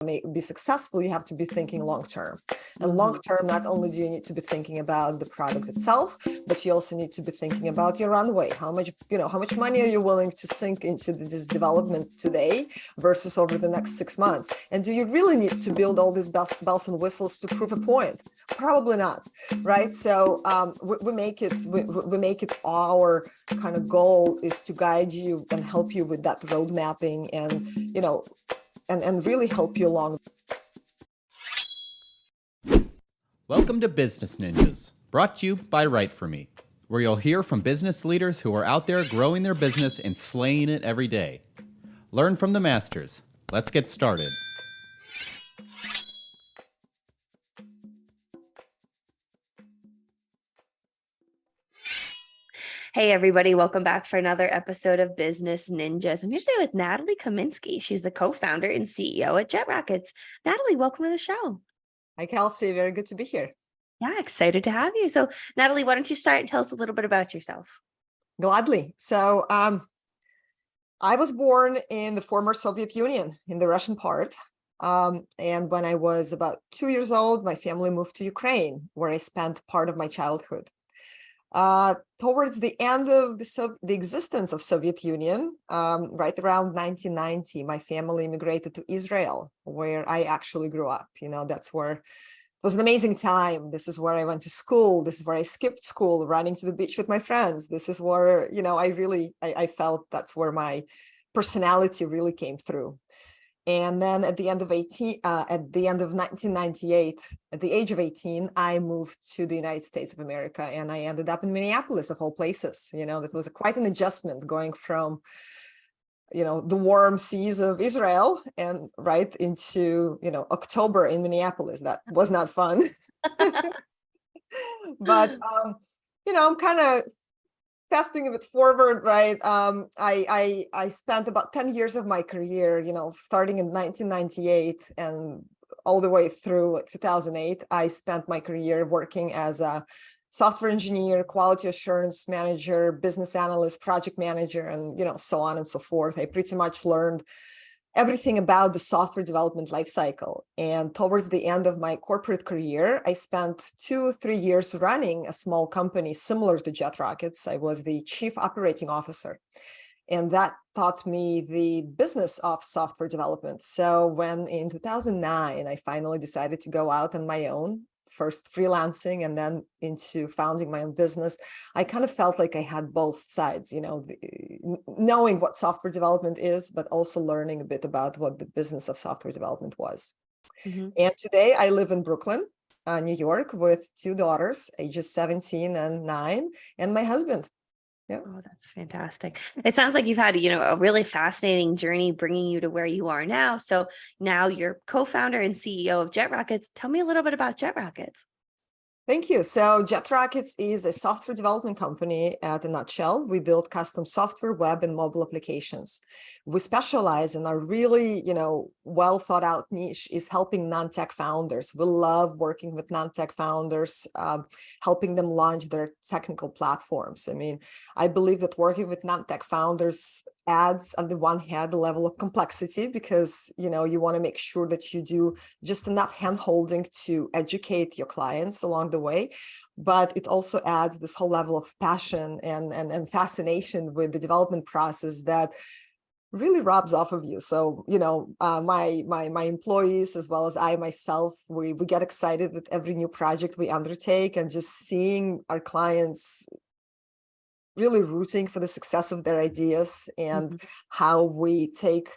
to be successful, you have to be thinking long-term. And long-term, not only do you need to be thinking about the product itself, but you also need to be thinking about your runway. How much money are you willing to sink into this development today versus over the next 6 months? And do you really need to build all these bells and whistles to prove a point? Probably not, right? So we make it our kind of goal is to guide you and help you with that road mapping, and and really help you along. Welcome to Business Ninjas, brought to you by WriteForMe, where you'll hear from business leaders who are out there growing their business and slaying it every day. Learn from the masters. Let's get started. Hey, everybody. Welcome back for another episode of Business Ninjas. I'm here today with Natalie Kaminski. She's the co-founder and CEO at JetRockets. Natalie, welcome to the show. Hi, Kelsey. Very good to be here. Yeah, excited to have you. So, Natalie, why don't you start and tell us a little bit about yourself? Gladly. So I was born in the former Soviet Union, in the Russian part. And when I was about 2 years old, my family moved to Ukraine, where I spent part of my childhood. Towards the end of the existence of Soviet Union, right around 1990, my family immigrated to Israel, where I actually grew up. That's where it was an amazing time. This is where I went to school. This is where I skipped school, running to the beach with my friends. This is where, I felt that's where my personality really came through. And then at the end of 1998, at the age of 18, I moved to the United States of America, and I ended up in Minneapolis, of all places. That was quite an adjustment, going from, the warm seas of Israel and right into, October in Minneapolis. That was not fun. But, I'm kind of fasting a bit forward, right? I spent about 10 years of my career, starting in 1998 and all the way through 2008. I spent my career working as a software engineer, quality assurance manager, business analyst, project manager, and so on and so forth. I pretty much learned everything about the software development lifecycle. And towards the end of my corporate career, I spent 2-3 years running a small company similar to JetRockets. I was the chief operating officer, and that taught me the business of software development. So when in 2009, I finally decided to go out on my own, first freelancing and then into founding my own business, I kind of felt like I had both sides, knowing what software development is, but also learning a bit about what the business of software development was. Mm-hmm. And today I live in Brooklyn, New York, with 2 daughters, ages 17 and 9, and my husband. Yeah. Oh, that's fantastic. It sounds like you've had, a really fascinating journey bringing you to where you are now. So now you're co-founder and CEO of JetRockets. Tell me a little bit about JetRockets. Thank you. So JetRockets is a software development company at a nutshell. We build custom software, web, and mobile applications. We specialize in our really, well thought out niche is helping non-tech founders. We love working with non-tech founders, helping them launch their technical platforms. I believe that working with non-tech founders adds, on the one hand, a level of complexity, because you want to make sure that you do just enough hand-holding to educate your clients along the way, but it also adds this whole level of passion and fascination with the development process that really rubs off of you. So my employees, as well as I myself, we get excited with every new project we undertake, and just seeing our clients really rooting for the success of their ideas, and mm-hmm. how we take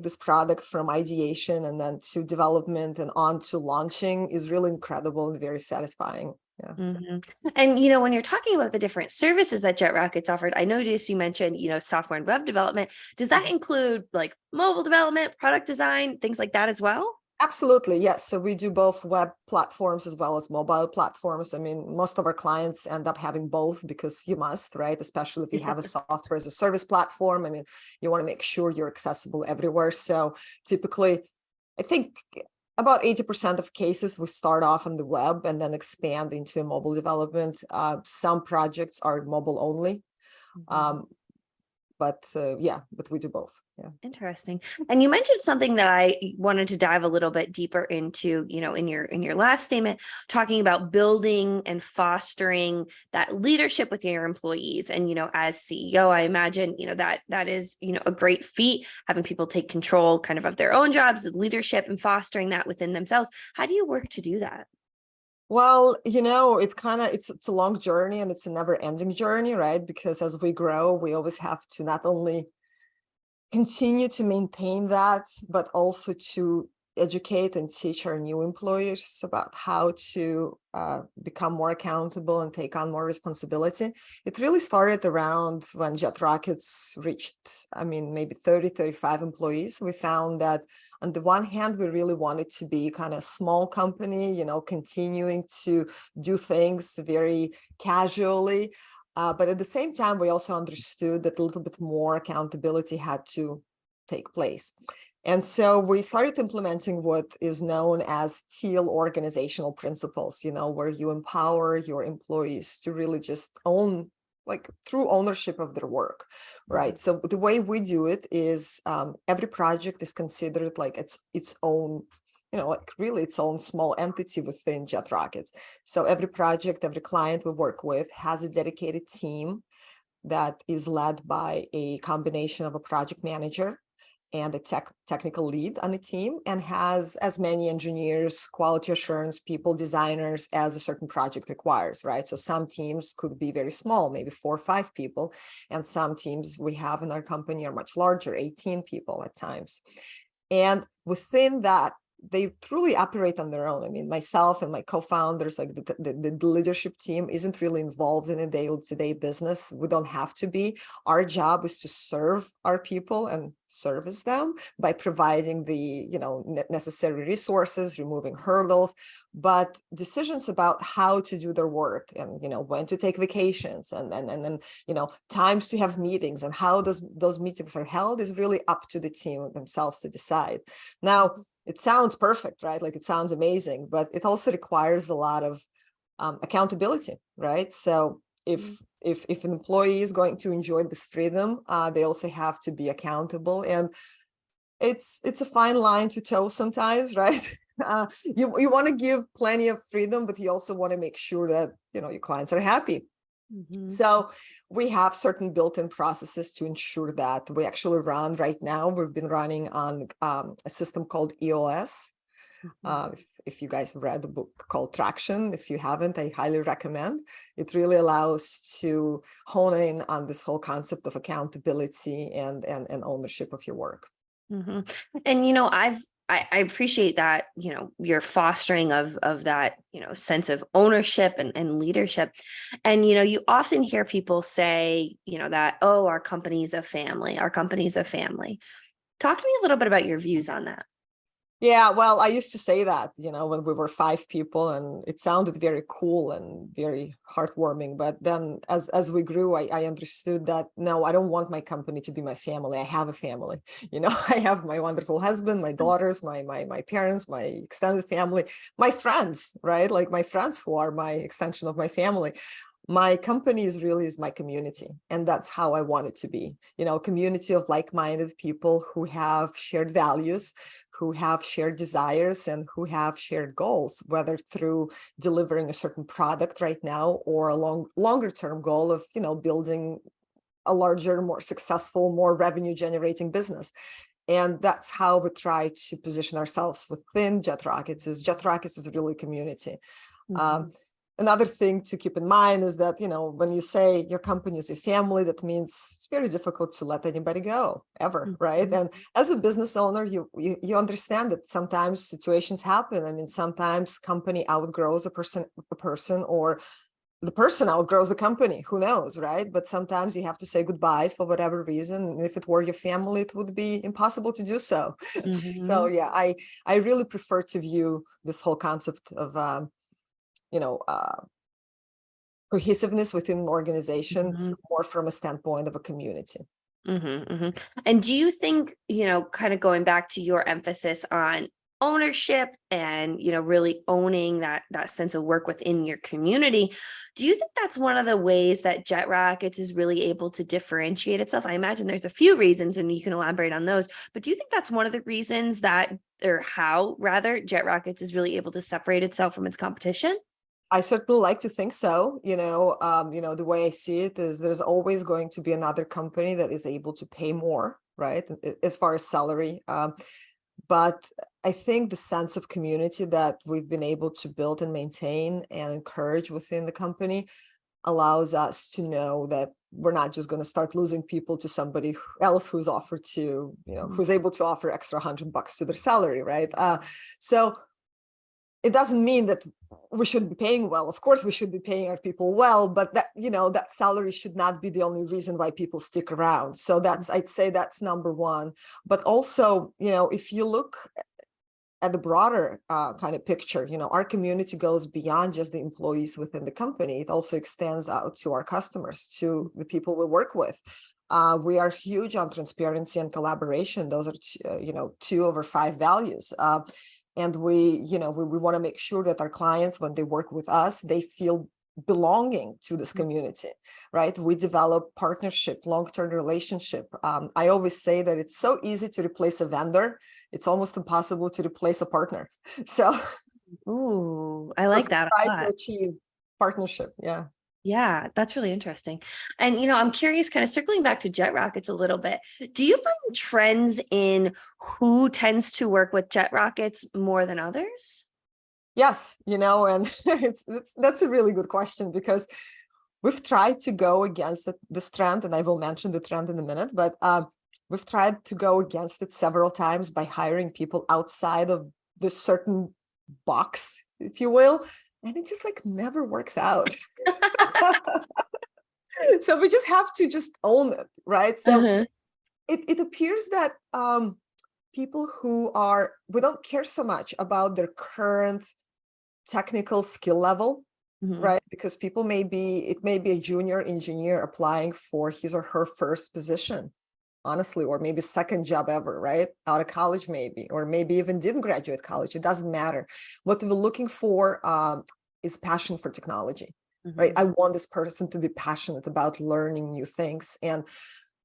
this product from ideation and then to development and on to launching is really incredible and very satisfying. Yeah. Mm-hmm. And, when you're talking about the different services that JetRockets offered, I noticed you mentioned, software and web development. Does that include like mobile development, product design, things like that as well? Absolutely, yes. So we do both web platforms as well as mobile platforms. Most of our clients end up having both, because you must, right? Especially if you have a software as a service platform. You want to make sure you're accessible everywhere. So typically, I think about 80% of cases, we start off on the web and then expand into mobile development. Some projects are mobile only. Mm-hmm. but we do both. Yeah. Interesting. And you mentioned something that I wanted to dive a little bit deeper into, in your last statement, talking about building and fostering that leadership with your employees. And, as CEO, I imagine, that is, a great feat, having people take control kind of their own jobs, the leadership, and fostering that within themselves. How do you work to do that? Well, it's a long journey, and it's a never ending journey, right? Because as we grow, we always have to not only continue to maintain that, but also to educate and teach our new employees about how to become more accountable and take on more responsibility. It really started around when JetRockets reached, maybe 30, 35 employees. We found that on the one hand, we really wanted to be kind of small company, continuing to do things very casually. But at the same time, we also understood that a little bit more accountability had to take place. And so we started implementing what is known as teal organizational principles, where you empower your employees to really just own, like true ownership of their work, right? So the way we do it is every project is considered like its own, really its own small entity within JetRockets. So every project, every client we work with has a dedicated team that is led by a combination of a project manager and a technical lead on the team, and has as many engineers, quality assurance people, designers as a certain project requires, right? So some teams could be very small, maybe 4 or 5 people, and some teams we have in our company are much larger, 18 people at times. And within that, they truly operate on their own. Myself and my co-founders, like the leadership team, isn't really involved in a day-to-day business. We don't have to be. Our job is to serve our people and service them by providing the necessary resources, removing hurdles, but decisions about how to do their work, and when to take vacations, and then times to have meetings, and how those meetings are held is really up to the team themselves to decide. Now, it sounds perfect, right? Like it sounds amazing, but it also requires a lot of accountability, right? So if an employee is going to enjoy this freedom, they also have to be accountable, and it's a fine line to toe sometimes, right? You want to give plenty of freedom, but you also want to make sure that your clients are happy. So we have certain built-in processes to ensure that. We actually run right now. We've been running on a system called EOS. If you guys have read the book called Traction, if you haven't, I highly recommend. It really allows to hone in on this whole concept of accountability and ownership of your work. And I appreciate that, you're fostering of that, sense of ownership and leadership. And, you often hear people say, that, oh, our company's a family, our company's a family. Talk to me a little bit about your views on that. Yeah, well, I used to say that, when we were 5 people, and it sounded very cool and very heartwarming. But then as we grew, I understood that, no, I don't want my company to be my family. I have a family. I have my wonderful husband, my daughters, my parents, my extended family, my friends, right? Like my friends who are my extension of my family. My company is my community, and that's how I want it to be. A community of like-minded people who have shared values, who have shared desires, and who have shared goals, whether through delivering a certain product right now, or a longer-term goal of building a larger, more successful, more revenue-generating business. And that's how we try to position ourselves within JetRockets. JetRockets is really a community. Another thing to keep in mind is that, when you say your company is a family, that means it's very difficult to let anybody go ever, right? And as a business owner, you understand that sometimes situations happen. Sometimes company outgrows a person, or the person outgrows the company, who knows, right? But sometimes you have to say goodbyes for whatever reason. And if it were your family, it would be impossible to do so. So yeah, I really prefer to view this whole concept of cohesiveness within an organization more from a standpoint of a community. And do you think, kind of going back to your emphasis on ownership and, really owning that sense of work within your community. Do you think that's one of the ways that JetRockets is really able to differentiate itself? I imagine there's a few reasons and you can elaborate on those, but do you think that's one of the reasons that, or how rather, JetRockets is really able to separate itself from its competition? I certainly like to think so. The way I see it is there's always going to be another company that is able to pay more, right? As far as salary. But I think the sense of community that we've been able to build and maintain and encourage within the company allows us to know that we're not just going to start losing people to somebody else who's offered to, who's able to offer extra $100 to their salary, right? So it doesn't mean that we shouldn't be paying well. Of course, we should be paying our people well, but that salary should not be the only reason why people stick around. So I'd say that's number one. But also, if you look at the broader kind of picture, our community goes beyond just the employees within the company. It also extends out to our customers, to the people we work with. We are huge on transparency and collaboration. Those are, 2 of our 5 values. And we want to make sure that our clients, when they work with us, they feel belonging to this community, right? We develop partnership, long-term relationship. I always say that it's so easy to replace a vendor. It's almost impossible to replace a partner. So, I like that a try lot. to achieve partnership. Yeah. Yeah, that's really interesting. And, I'm curious, kind of circling back to JetRockets a little bit. Do you find trends in who tends to work with JetRockets more than others? Yes, and that's a really good question, because we've tried to go against this trend, and I will mention the trend in a minute, but we've tried to go against it several times by hiring people outside of this certain box, if you will, and it just never works out. So we just have to just own it, right? So it appears that people we don't care so much about their current technical skill level, right? Because it may be a junior engineer applying for his or her first position, honestly, or maybe second job ever, right? Out of college, maybe, or maybe even didn't graduate college. It doesn't matter. What we're looking for is passion for technology, right? I want this person to be passionate about learning new things and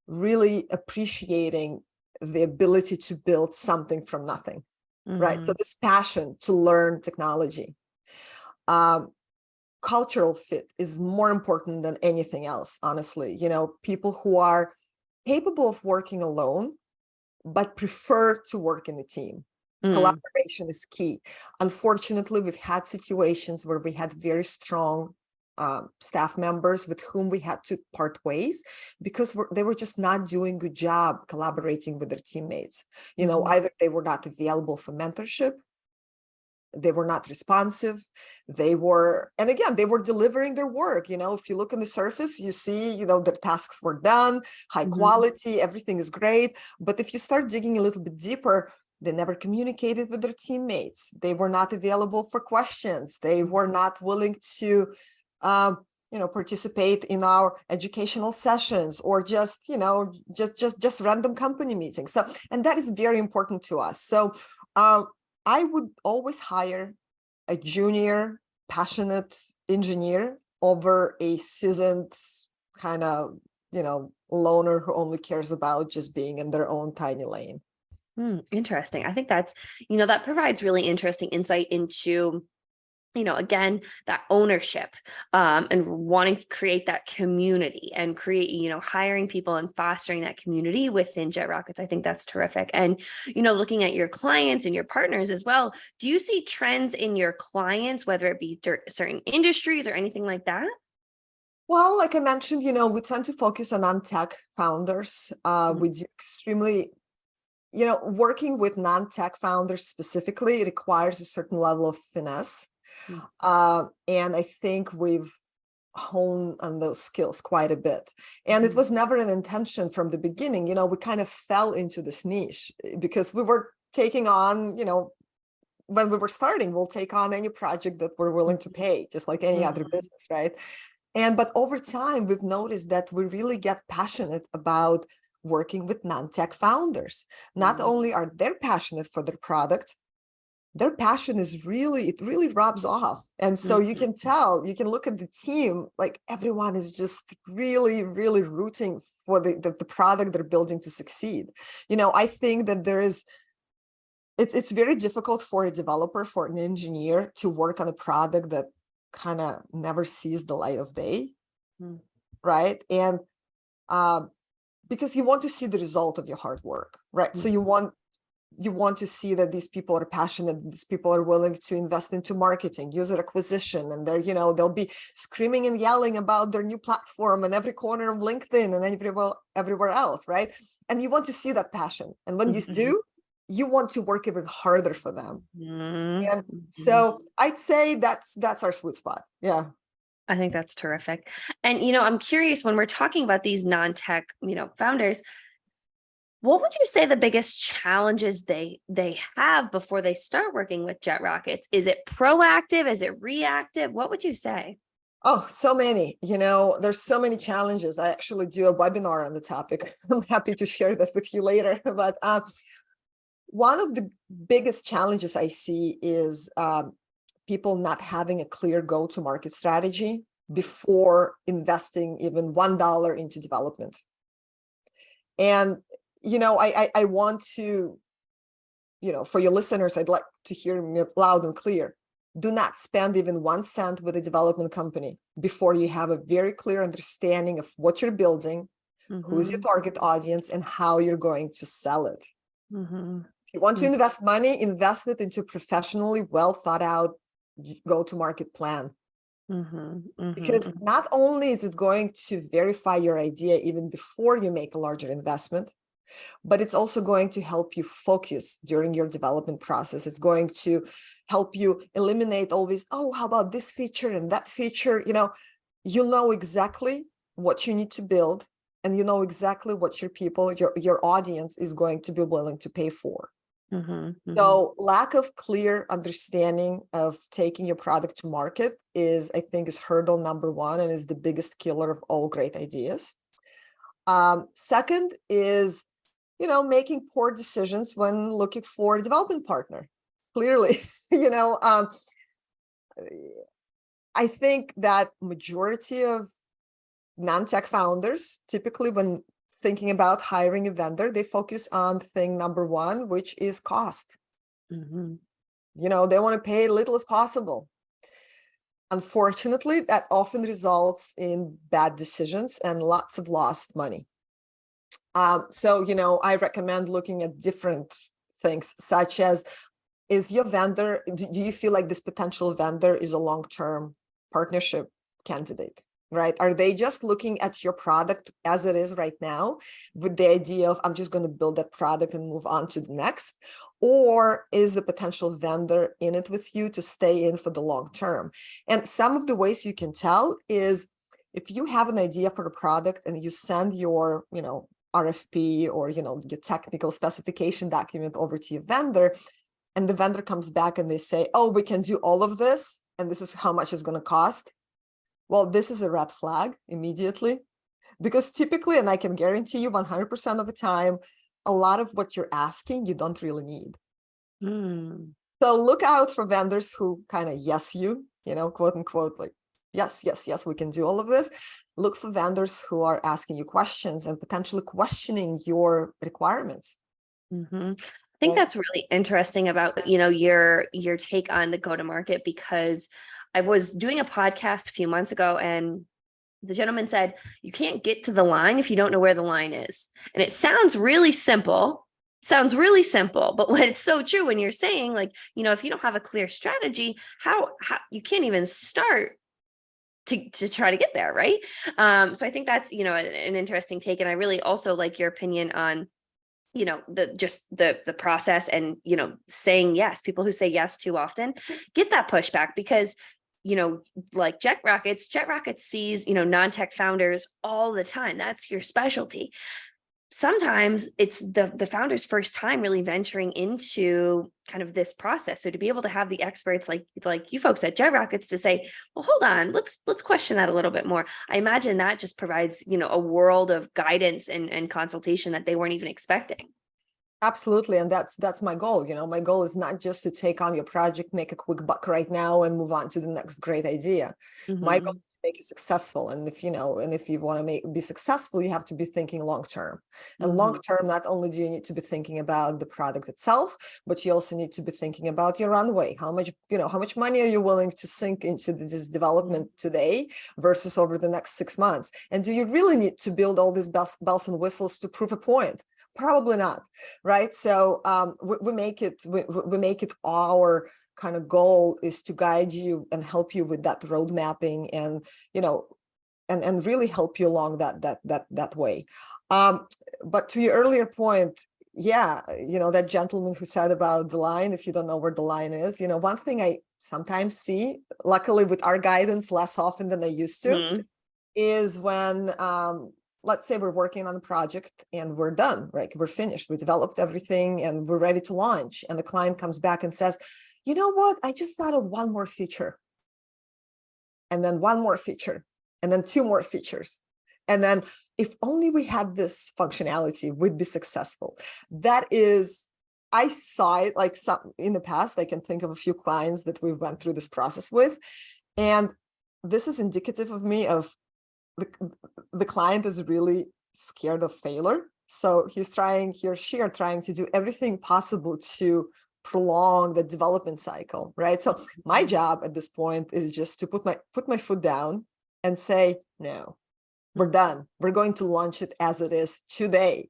really appreciating the ability to build something from nothing, right? So this passion to learn technology. Cultural fit is more important than anything else, honestly. People who are capable of working alone, but prefer to work in a team. Collaboration is key. Unfortunately, we've had situations where we had very strong staff members with whom we had to part ways because they were just not doing a good job collaborating with their teammates. Either they were not available for mentorship, they were not responsive, they were delivering their work. If you look on the surface, you see, their tasks were done, high quality, everything is great. But if you start digging a little bit deeper, they never communicated with their teammates. They were not available for questions. They were not willing to, participate in our educational sessions or just random company meetings. So, and that is very important to us. So, I would always hire a junior, passionate engineer over a seasoned kind of, loner who only cares about just being in their own tiny lane. Interesting. I think that's, that provides really interesting insight into, again, that ownership and wanting to create that community and create, hiring people and fostering that community within JetRockets. I think that's terrific. And, looking at your clients and your partners as well, do you see trends in your clients, whether it be certain industries or anything like that? Well, like I mentioned, we tend to focus on non-tech founders. We do extremely working with non-tech founders specifically, it requires a certain level of finesse. And I think we've honed on those skills quite a bit. And it was never an intention from the beginning. We kind of fell into this niche because we were taking on, when we were starting, we'll take on any project that we're willing to pay, just like any other business, right? But over time, we've noticed that we really get passionate about working with non-tech founders. Not only are they passionate for their product, their passion is it really rubs off. And so you can tell, you can look at the team, like everyone is just really, really rooting for the product they're building to succeed. I think that it's very difficult for a developer, for an engineer to work on a product that kind of never sees the light of day, right? And because you want to see the result of your hard work, right? So you want to see that these people are passionate, these people are willing to invest into marketing, user acquisition, and they'll be screaming and yelling about their new platform in every corner of LinkedIn and everywhere else, right? And you want to see that passion. And when you do, you want to work even harder for them. And so I'd say that's our sweet spot. Yeah. I think that's terrific. And, I'm curious, when we're talking about these non-tech, founders, what would you say the biggest challenges they have before they start working with JetRockets? Is it proactive? Is it reactive? What would you say? Oh, so many. There's so many challenges. I actually do a webinar on the topic. I'm happy to share that with you later. But one of the biggest challenges I see is people not having a clear go-to-market strategy before investing even $1 into development. And I want to, for your listeners, I'd like to hear me loud and clear. Do not spend even 1 cent with a development company before you have a very clear understanding of what you're building, who's your target audience, and how you're going to sell it. If you want to invest money, invest it into a professionally well thought out go-to-market plan. Because not only is it going to verify your idea even before you make a larger investment, but it's also going to help you focus during your development process. It's going to help you eliminate all these, how about this feature and that feature? You'll know exactly what you need to build, and you know exactly what your people, your audience is going to be willing to pay for. So lack of clear understanding of taking your product to market is hurdle number one, and is the biggest killer of all great ideas. Second is, making poor decisions when looking for a development partner. Clearly, I think that majority of non-tech founders, typically when thinking about hiring a vendor, they focus on thing number one, which is cost. They want to pay as little as possible. Unfortunately, that often results in bad decisions and lots of lost money. So, I recommend looking at different things, such as, is your vendor, do you feel like this potential vendor is a long-term partnership candidate? Right? Are they just looking at your product as it is right now with the idea of, I'm just going to build that product and move on to the next? Or is the potential vendor in it with you to stay in for the long term? And some of the ways you can tell is, if you have an idea for a product and you send your, RFP or, your technical specification document over to your vendor, and the vendor comes back and they say, we can do all of this, and this is how much it's going to cost. Well, this is a red flag immediately, because typically, and I can guarantee you 100% of the time, a lot of what you're asking, you don't really need. So look out for vendors who kind of yes you, quote unquote, like, yes, we can do all of this. Look for vendors who are asking you questions and potentially questioning your requirements. I think that's really interesting about, your take on the go-to-market, because I was doing a podcast a few months ago, and the gentleman said, you can't get to the line if you don't know where the line is. And it sounds really simple, but when it's so true, when you're saying, like, if you don't have a clear strategy, how you can't even start to try to get there, right? So I think that's, an interesting take. And I really also like your opinion on, the process, and, saying yes. People who say yes too often get that pushback, because like JetRockets sees, non-tech founders all the time. That's your specialty. Sometimes it's the founder's first time really venturing into kind of this process. So to be able to have the experts like you folks at JetRockets to say, well, hold on, let's question that a little bit more. I imagine that just provides, a world of guidance and consultation that they weren't even expecting. Absolutely. And that's my goal. My goal is not just to take on your project, make a quick buck right now and move on to the next great idea. My goal is to make you successful. And if you want to be successful, you have to be thinking long term. And long term, not only do you need to be thinking about the product itself, but you also need to be thinking about your runway. How much money are you willing to sink into this development today versus over the next 6 months? And do you really need to build all these bells and whistles to prove a point? Probably not, right? So we make it our kind of goal is to guide you and help you with that road mapping, and and really help you along that way. But to your earlier point, yeah, that gentleman who said about the line, if you don't know where the line is, one thing I sometimes see, luckily with our guidance less often than I used to, is when let's say we're working on a project and we're done, right? We're finished, we developed everything and we're ready to launch. And the client comes back and says, you know what? I just thought of one more feature. And then one more feature. And then 2 more features. And then if only we had this functionality, we'd be successful. I saw it like some in the past. I can think of a few clients that we've went through this process with. And this is indicative of me of the client is really scared of failure. So he or she are trying to do everything possible to prolong the development cycle, right? So my job at this point is just to put my foot down and say, no, we're done. We're going to launch it as it is today.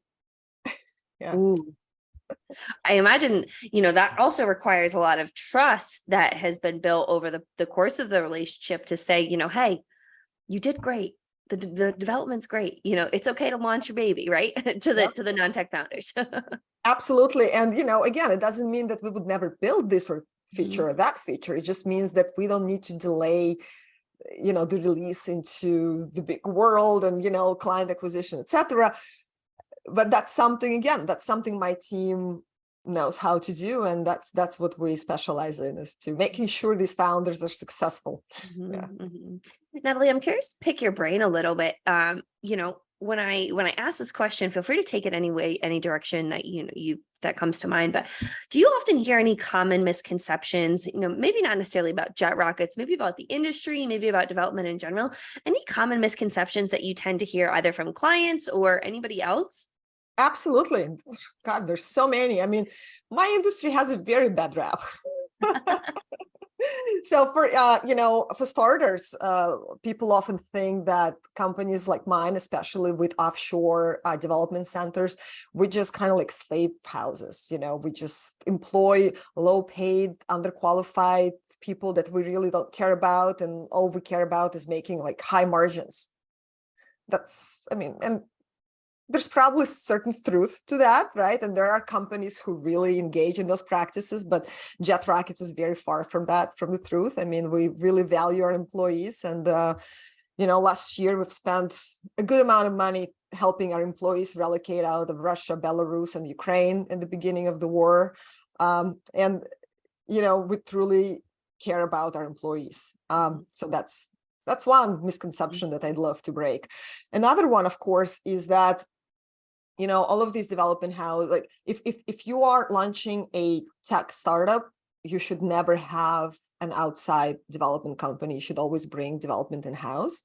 Yeah. Ooh. I imagine, that also requires a lot of trust that has been built over the course of the relationship to say, hey, you did great. The development's great. It's okay to launch your baby, right? to the non-tech founders. Absolutely. And, again, it doesn't mean that we would never build this or feature or that feature. It just means that we don't need to delay, the release into the big world and, client acquisition, etc. But that's something my team knows how to do. And that's what we specialize in, is to making sure these founders are successful. Yeah. Natalie, I'm curious to pick your brain a little bit. When I ask this question, feel free to take it any direction that that comes to mind. But do you often hear any common misconceptions? Maybe not necessarily about JetRockets, maybe about the industry, maybe about development in general. Any common misconceptions that you tend to hear either from clients or anybody else? Absolutely. God, there's so many. I mean, my industry has a very bad rap. So for starters, people often think that companies like mine, especially with offshore development centers, we just kind of like slave houses. We just employ low-paid, underqualified people that we really don't care about, and all we care about is making like high margins. And there's probably certain truth to that, right? And there are companies who really engage in those practices, but JetRockets is very far from the truth. I mean, we really value our employees. And, last year we've spent a good amount of money helping our employees relocate out of Russia, Belarus, and Ukraine in the beginning of the war. We truly care about our employees. So that's one misconception that I'd love to break. Another one, of course, is that all of these development houses, like if you are launching a tech startup, you should never have an outside development company. You should always bring development in-house.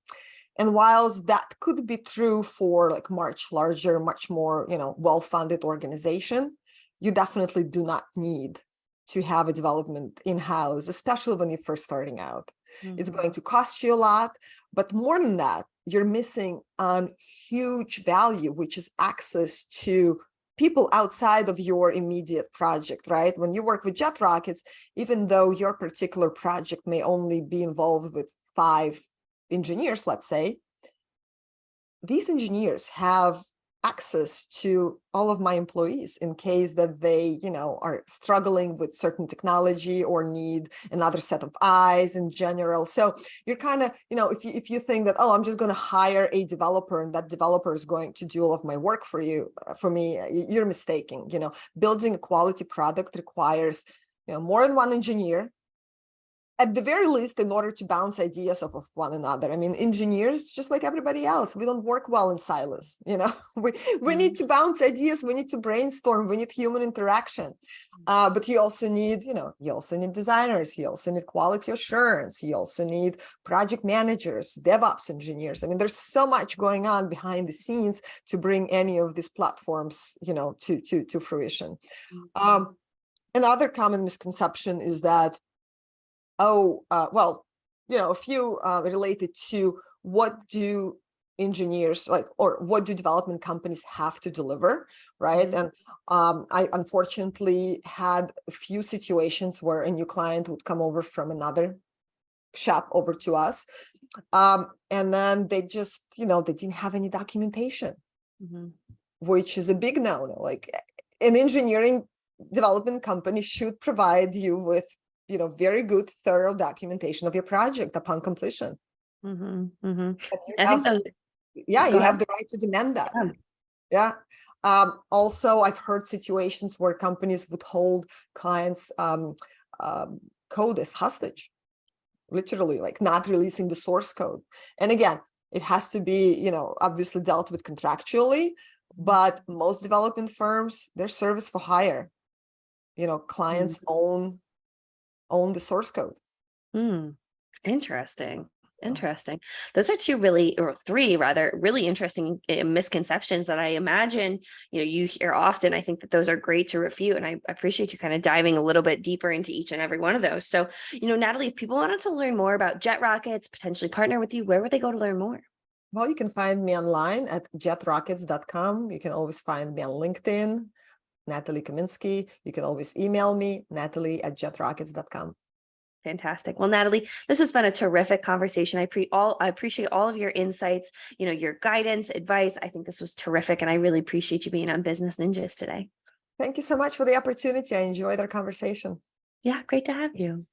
And whilst that could be true for like much larger, much more, well-funded organization, you definitely do not need to have a development in-house, especially when you're first starting out. It's going to cost you a lot, but more than that, you're missing on huge value, which is access to people outside of your immediate project, right? When you work with JetRockets, even though your particular project may only be involved with 5 engineers, let's say, these engineers have access to all of my employees in case that they, are struggling with certain technology or need another set of eyes in general. So you're kind of, if you think that, oh, I'm just going to hire a developer and that developer is going to do all of my work for me, you're mistaken. Building a quality product requires, more than one engineer, at the very least, in order to bounce ideas off of one another. I mean, engineers, just like everybody else, we don't work well in silos. We need to bounce ideas, we need to brainstorm, we need human interaction. But you also need, you also need designers, you also need quality assurance, you also need project managers, DevOps engineers. I mean, there's so much going on behind the scenes to bring any of these platforms, to fruition. Another common misconception is that, a few related to what do engineers or what do development companies have to deliver, right? And I unfortunately had a few situations where a new client would come over from another shop over to us, and then they just, they didn't have any documentation, which is a big no-no. Like, an engineering development company should provide you with very good, thorough documentation of your project upon completion. I think those. You have the right to demand that. Yeah. Also, I've heard situations where companies would hold clients' code as hostage, literally, like not releasing the source code. And again, it has to be, obviously dealt with contractually, but most development firms, they're service for hire. Clients own the source code. Interesting. Those are three really interesting misconceptions that I imagine, you hear often. I think that those are great to refute. And I appreciate you kind of diving a little bit deeper into each and every one of those. So, Natalie, if people wanted to learn more about JetRockets, potentially partner with you, where would they go to learn more? Well, you can find me online at JetRockets.com. You can always find me on LinkedIn, Natalie Kaminski. You can always email me, Natalie@JetRockets.com. Fantastic. Well, Natalie, this has been a terrific conversation. I appreciate all of your insights, your guidance, advice. I think this was terrific. And I really appreciate you being on Business Ninjas today. Thank you so much for the opportunity. I enjoyed our conversation. Yeah, great to have you.